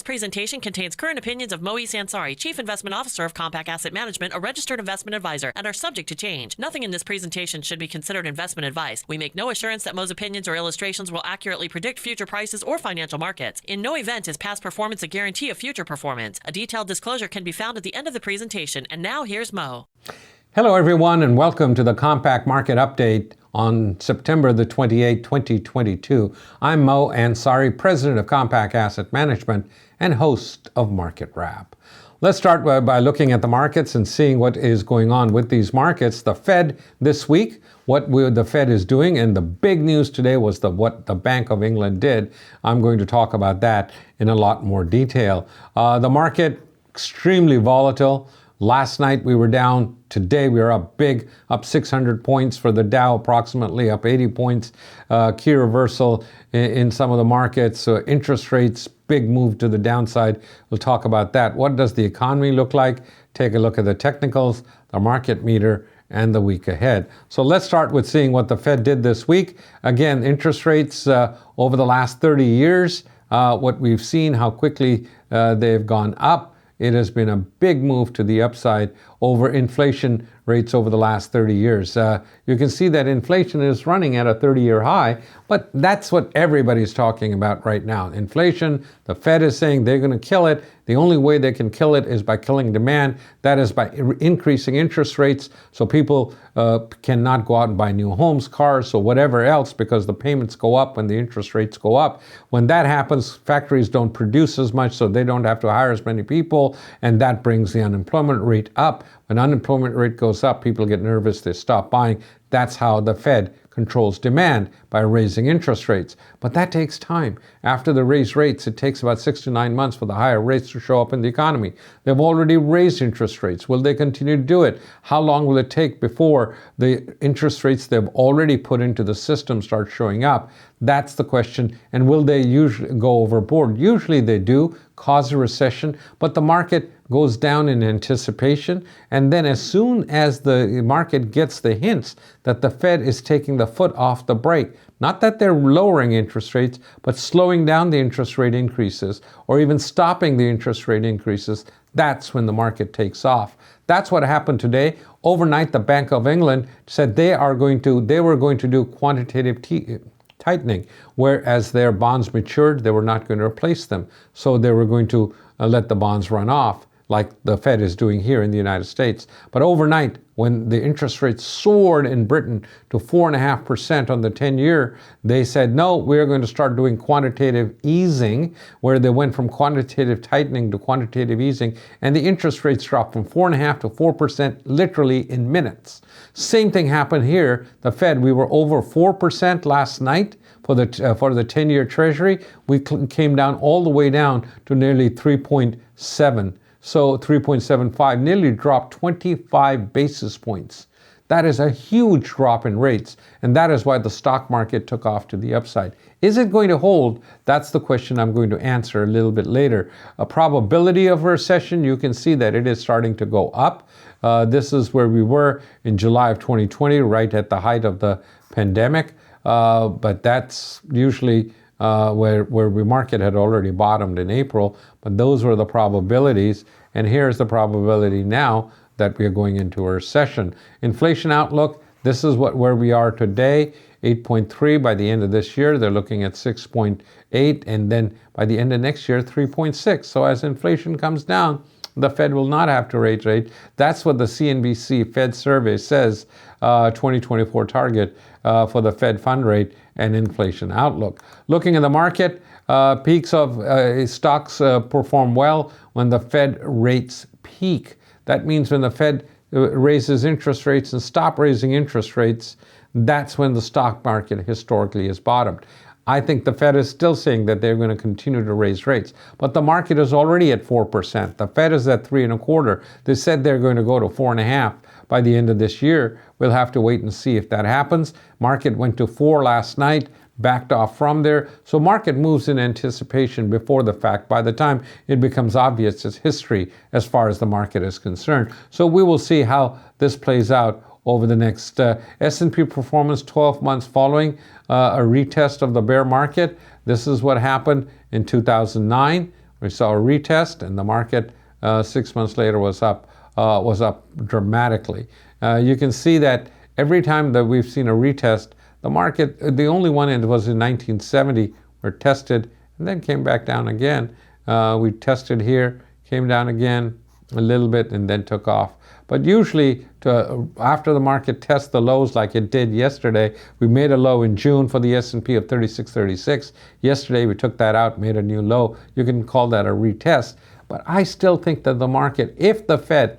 presentation contains current opinions of Moez Ansari, Chief Investment Officer of Compak Asset Management, a registered investment advisor, and are subject to change. Nothing in this presentation should be considered investment advice. We make no assurance that Mo's opinions or illustrations will accurately predict future prices or financial markets. In no event is past performance a guarantee of future performance. A detailed disclosure can be found at the end of the presentation. And now here's Mo. Hello everyone, and welcome to the Compak Market Update on September the 28th, 2022. I'm Mo Ansari, President of Compak Asset Management and host of Market Wrap. Let's start by looking at the markets and seeing what is going on with these markets. The Fed this week, the Fed is doing, and the big news today was what the Bank of England did. I'm going to talk about that in a lot more detail. The market, extremely volatile. Last night we were down. Today we are up 600 points for the Dow, approximately up 80 points. Key reversal in some of the markets. Interest rates, big move to the downside. We'll talk about that. What does the economy look like? Take a look at the technicals, the market meter, and the week ahead. So let's start with seeing what the Fed did this week. Again, interest rates over the last 30 years, what we've seen, how quickly they've gone up. It has been a big move to the upside over inflation rates over the last 30 years. You can see that inflation is running at a 30-year high, but that's what everybody's talking about right now. Inflation, the Fed is saying they're going to kill it. The only way they can kill it is by killing demand. That is by increasing interest rates so people cannot go out and buy new homes, cars, or whatever else because the payments go up when the interest rates go up. When that happens, factories don't produce as much, so they don't have to hire as many people, and that brings the unemployment rate up. When unemployment rate goes up, people get nervous, they stop buying. That's how the Fed controls demand, by raising interest rates. But that takes time. After they raise rates, it takes about 6 to 9 months for the higher rates to show up in the economy. They've already raised interest rates. Will they continue to do it? How long will it take before the interest rates they've already put into the system start showing up? That's the question. And will they usually go overboard? Usually they do, cause a recession, but the market goes down in anticipation. And then as soon as the market gets the hints that the Fed is taking the foot off the brake, not that they're lowering interest rates, but slowing down the interest rate increases or even stopping the interest rate increases, that's when the market takes off. That's what happened today. Overnight, the Bank of England said they were going to do quantitative tightening, whereas their bonds matured, they were not going to replace them. So they were going to let the bonds run off, like the Fed is doing here in the United States. But overnight, when the interest rates soared in Britain to 4.5% on the 10-year, they said, no, we're going to start doing quantitative easing, where they went from quantitative tightening to quantitative easing, and the interest rates dropped from 4.5% to 4% literally in minutes. Same thing happened here. The Fed, we were over 4% last night for the 10-year Treasury. We came down all the way down to nearly 3.7%. So 3.75, nearly dropped 25 basis points. That is a huge drop in rates, and that is why the stock market took off to the upside. Is it going to hold? That's the question I'm going to answer a little bit later. A probability of a recession, you can see that it is starting to go up. This is where we were in July of 2020, right at the height of the pandemic. But that's usually where the market had already bottomed in April, but those were the probabilities, and here's the probability now that we are going into a recession. Inflation outlook, this is where we are today, 8.3 by the end of this year. They're looking at 6.8, and then by the end of next year, 3.6. So as inflation comes down, the Fed will not have to raise rate. That's what the CNBC Fed survey says, 2024 target for the Fed fund rate and inflation outlook. Looking at the market, peaks of stocks perform well when the Fed rates peak. That means when the Fed raises interest rates and stop raising interest rates, that's when the stock market historically is bottomed. I think the Fed is still saying that they're going to continue to raise rates, but the market is already at 4%. The Fed is at 3.25%. They said they're going to go to 4.5% by the end of this year. We'll have to wait and see if that happens. Market went to 4 last night, backed off from there. So market moves in anticipation before the fact. By the time it becomes obvious, it's history as far as the market is concerned. So we will see how this plays out over the next S&P performance 12 months following a retest of the bear market. This is what happened in 2009 We saw a retest, and the market 6 months later was up dramatically. You can see that every time that we've seen a retest, the market, the only one was in 1970, where it tested and then came back down again. We tested here, came down again a little bit, and then took off. But usually, after the market tests the lows like it did yesterday, we made a low in June for the S&P of 3636. Yesterday, we took that out, made a new low. You can call that a retest. But I still think that the market, if the Fed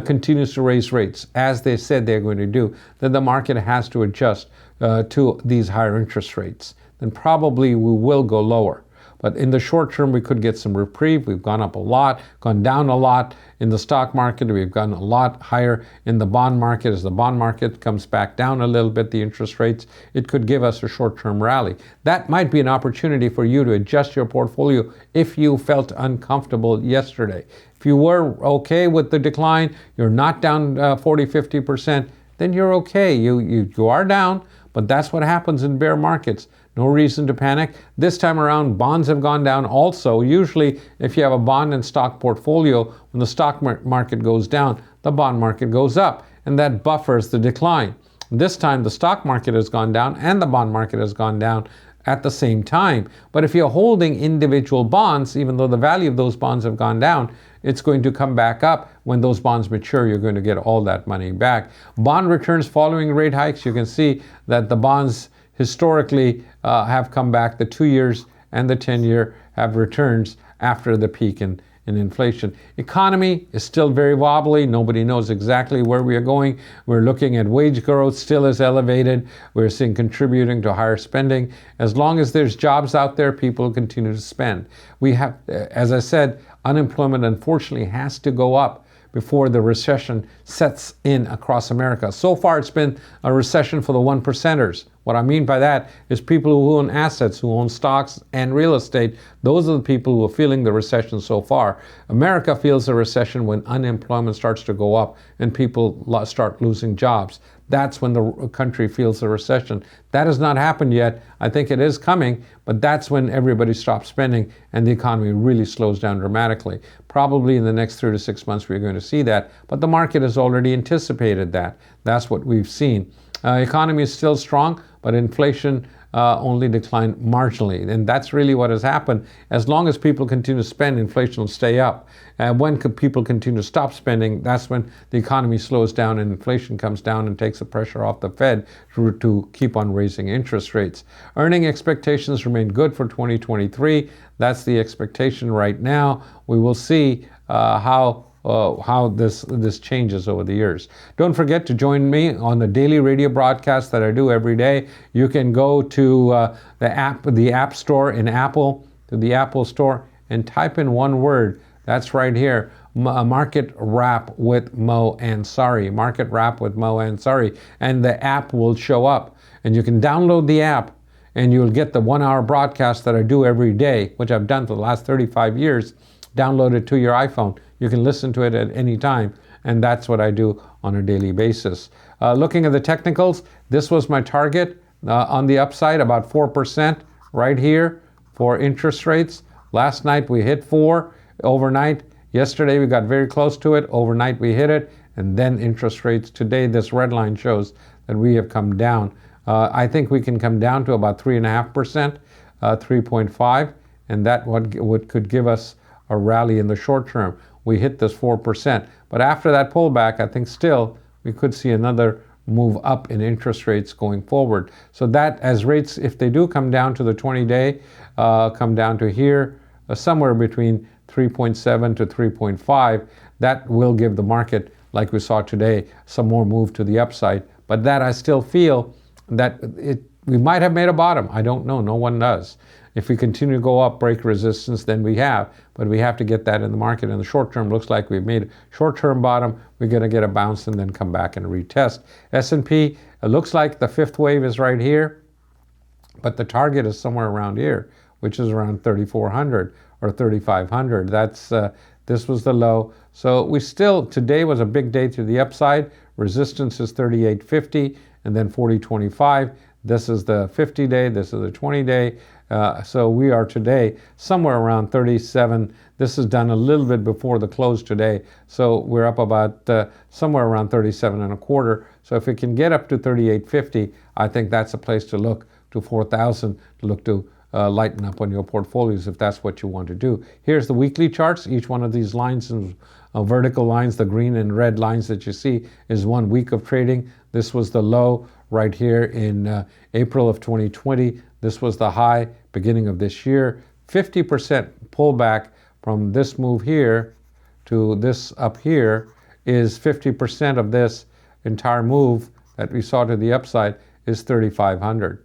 continues to raise rates, as they said they're going to do, then the market has to adjust to these higher interest rates. Then probably we will go lower. But in the short term, we could get some reprieve. We've gone up a lot, gone down a lot in the stock market. We've gone a lot higher in the bond market. As the bond market comes back down a little bit, the interest rates, it could give us a short-term rally. That might be an opportunity for you to adjust your portfolio if you felt uncomfortable yesterday. If you were okay with the decline, you're not down 40-50%, then you're okay. You are down, but that's what happens in bear markets. No reason to panic. This time around, bonds have gone down also. Usually, if you have a bond and stock portfolio, when the stock market goes down, the bond market goes up, and that buffers the decline. This time, the stock market has gone down and the bond market has gone down at the same time. But if you're holding individual bonds, even though the value of those bonds have gone down, it's going to come back up. When those bonds mature, you're going to get all that money back. Bond returns following rate hikes, you can see that the bonds historically have come back. The 2 years and the 10-year have returns after the peak in inflation. Economy is still very wobbly. Nobody knows exactly where we are going. We're looking at wage growth still is elevated. We're seeing contributing to higher spending. As long as there's jobs out there, people continue to spend. We have, as I said, unemployment unfortunately has to go up before the recession sets in across America. So far, it's been a recession for the 1%ers. What I mean by that is people who own assets, who own stocks and real estate. Those are the people who are feeling the recession so far. America feels a recession when unemployment starts to go up and people start losing jobs. That's when the country feels the recession. That has not happened yet. I think it is coming, but that's when everybody stops spending and the economy really slows down dramatically. Probably in the next 3 to 6 months we're going to see that, but the market has already anticipated that. That's what we've seen. Economy is still strong, but inflation only declined marginally. And that's really what has happened. As long as people continue to spend, inflation will stay up. When people continue to stop spending, that's when the economy slows down and inflation comes down and takes the pressure off the Fed to keep on raising interest rates. Earning expectations remain good for 2023. That's the expectation right now. We will see how this changes over the years. Don't forget to join me on the daily radio broadcast that I do every day. You can go to the App Store in Apple, to the Apple Store, and type in one word. That's right here, Market Wrap with Mo Ansari. Market Wrap with Mo Ansari. And the app will show up. And you can download the app, and you'll get the 1 hour broadcast that I do every day, which I've done for the last 35 years. Download it to your iPhone. You can listen to it at any time, and that's what I do on a daily basis. Looking at the technicals, this was my target on the upside, about 4% right here for interest rates. Last night we hit 4 overnight. Yesterday we got very close to it. Overnight we hit it, and then interest rates. Today this red line shows that we have come down. I think we can come down to about 3.5%, 3.5, and that could give us a rally in the short term. We hit this 4%. But after that pullback, I think still we could see another move up in interest rates going forward. So that as rates, if they do come down to the 20-day, come down to here, somewhere between 3.7 to 3.5, that will give the market, like we saw today, some more move to the upside. But that I still feel that we might have made a bottom. I don't know. No one does. If we continue to go up, break resistance, then we have. But we have to get that in the market. In the short term, looks like we've made a short-term bottom. We're going to get a bounce and then come back and retest. S&P, it looks like the fifth wave is right here, but the target is somewhere around here, which is around 3,400 or 3,500. This was the low. So we still, today was a big day to the upside. Resistance is 38.50 and then 40.25. This is the 50-day, this is the 20-day. So we are today somewhere around 37. This is done a little bit before the close today. So we're up about somewhere around 37 and a quarter. So if we can get up to 38.50, I think that's a place to look to 4,000 to look to lighten up on your portfolios if that's what you want to do. Here's the weekly charts. Each one of these lines is vertical lines. The green and red lines that you see is 1 week of trading. This was the low right here in April of 2020. This was the high beginning of this year. 50% pullback from this move here to this up here is 50% of this entire move that we saw to the upside is 3,500.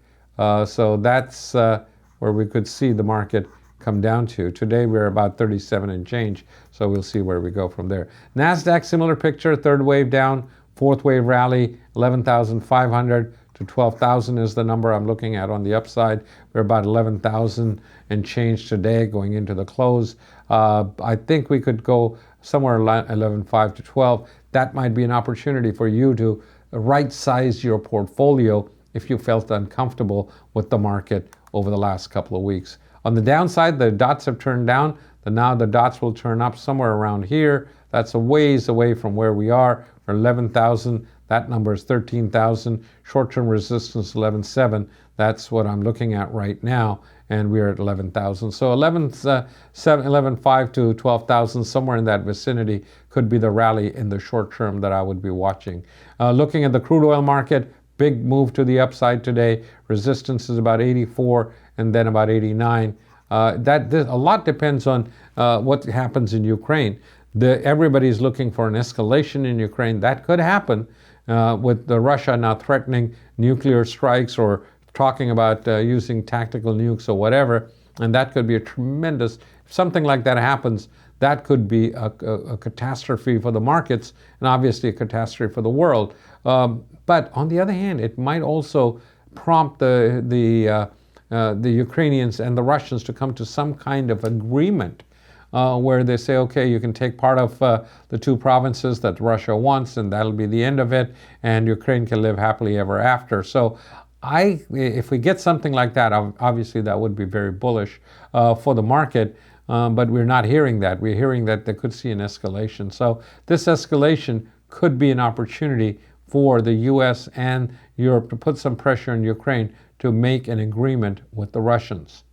So that's where we could see the market come down to. Today we're about 37 and change, so we'll see where we go from there. NASDAQ, similar picture, third wave down, fourth wave rally, 11,500 to 12,000 is the number I'm looking at on the upside. We're about 11,000 and change today going into the close. I think we could go somewhere 11.5 to 12. That might be an opportunity for you to right size your portfolio if you felt uncomfortable with the market over the last couple of weeks. On the downside, the dots have turned down. Now the dots will turn up somewhere around here. That's a ways away from where we are. We're 11,000. That number is 13,000. Short-term resistance 11.7. That's what I'm looking at right now, and we're at 11,000. So 11.5 to 12,000, somewhere in that vicinity, could be the rally in the short term that I would be watching. Looking at the crude oil market, big move to the upside today. Resistance is about 84 and then about 89. A lot depends on what happens in Ukraine. Everybody's looking for an escalation in Ukraine. That could happen with Russia now threatening nuclear strikes or talking about using tactical nukes or whatever. And that could be a tremendous, if something like that happens, that could be a catastrophe for the markets and obviously a catastrophe for the world. But on the other hand, it might also prompt the Ukrainians and the Russians to come to some kind of agreement where they say, okay, you can take part of the two provinces that Russia wants, and that'll be the end of it, and Ukraine can live happily ever after. So if we get something like that, obviously that would be very bullish for the market, but we're not hearing that. We're hearing that they could see an escalation. So this escalation could be an opportunity for the U.S. and Europe to put some pressure on Ukraine to make an agreement with the Russians.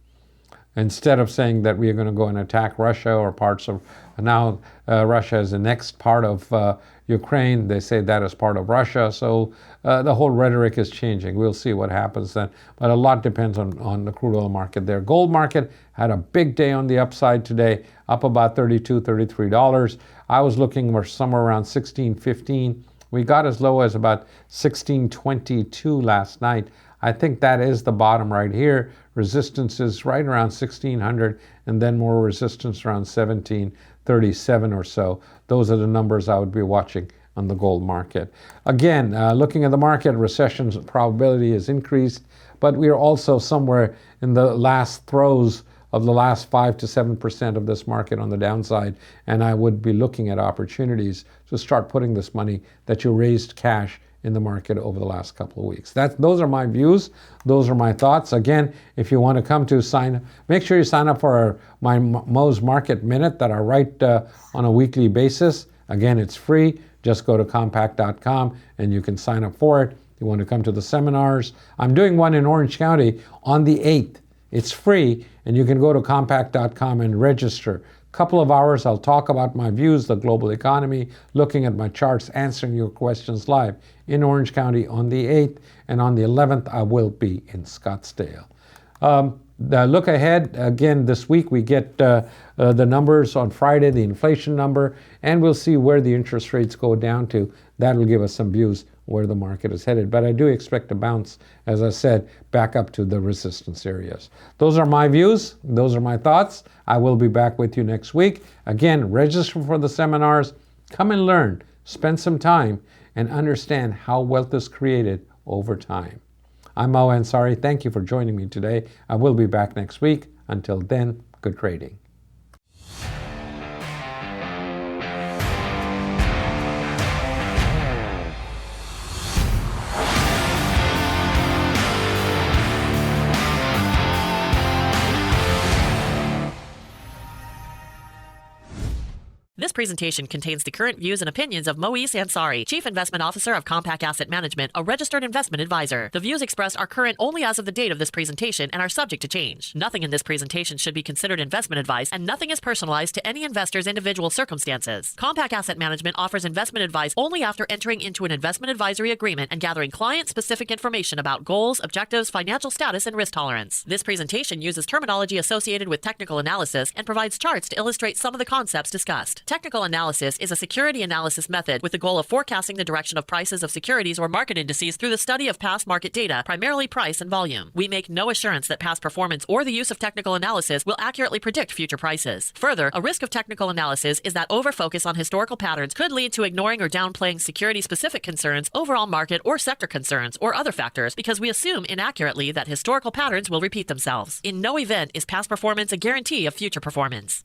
Instead of saying that we are going to go and attack Russia or parts of, now Russia is the next part of Ukraine, they say that is part of Russia. So the whole rhetoric is changing. We'll see what happens then. But a lot depends on the crude oil market there. Gold market had a big day on the upside today, up about $32, $33. I was looking for somewhere around $16.15. We got as low as about $16.22 last night. I think that is the bottom right here. Resistance is right around 1600 and then more resistance around 1737 or so. Those are the numbers I would be watching on the gold market. Again, looking at the market, recession probability is increased, but we are also somewhere in the last throes of the last 5 to 7% of this market on the downside, and I would be looking at opportunities to start putting this money that you raised cash in the market over the last couple of weeks. Those are my views. Those are my thoughts. Again, if you want to come to sign, make sure you sign up for my Mo's Market Minute that I write on a weekly basis. Again, it's free. Just go to compak.com and you can sign up for it. You want to come to the seminars. I'm doing one in Orange County on the 8th. It's free, and you can go to compak.com and register. Couple of hours, I'll talk about my views, the global economy, looking at my charts, answering your questions live in Orange County on the 8th, and on the 11th, I will be in Scottsdale. Look ahead, again, this week we get the numbers on Friday, the inflation number, and we'll see where the interest rates go down to. That'll give us some views where the market is headed. But I do expect to bounce, as I said, back up to the resistance areas. Those are my views. Those are my thoughts. I will be back with you next week. Again, register for the seminars. Come and learn. Spend some time and understand how wealth is created over time. I'm Mo Ansari. Thank you for joining me today. I will be back next week. Until then, good trading. presentation contains the current views and opinions of Moise Ansari, Chief Investment Officer of Compak Asset Management, a registered investment advisor. The views expressed are current only as of the date of this presentation and are subject to change. Nothing in this presentation should be considered investment advice, and nothing is personalized to any investor's individual circumstances. Compak Asset Management offers investment advice only after entering into an investment advisory agreement and gathering client-specific information about goals, objectives, financial status, and risk tolerance. This presentation uses terminology associated with technical analysis and provides charts to illustrate some of the concepts discussed. Technical analysis is a security analysis method with the goal of forecasting the direction of prices of securities or market indices through the study of past market data, primarily price and volume. We make no assurance that past performance or the use of technical analysis will accurately predict future prices. Further, a risk of technical analysis is that overfocus on historical patterns could lead to ignoring or downplaying security-specific concerns, overall market or sector concerns, or other factors because we assume inaccurately that historical patterns will repeat themselves. In no event is past performance a guarantee of future performance.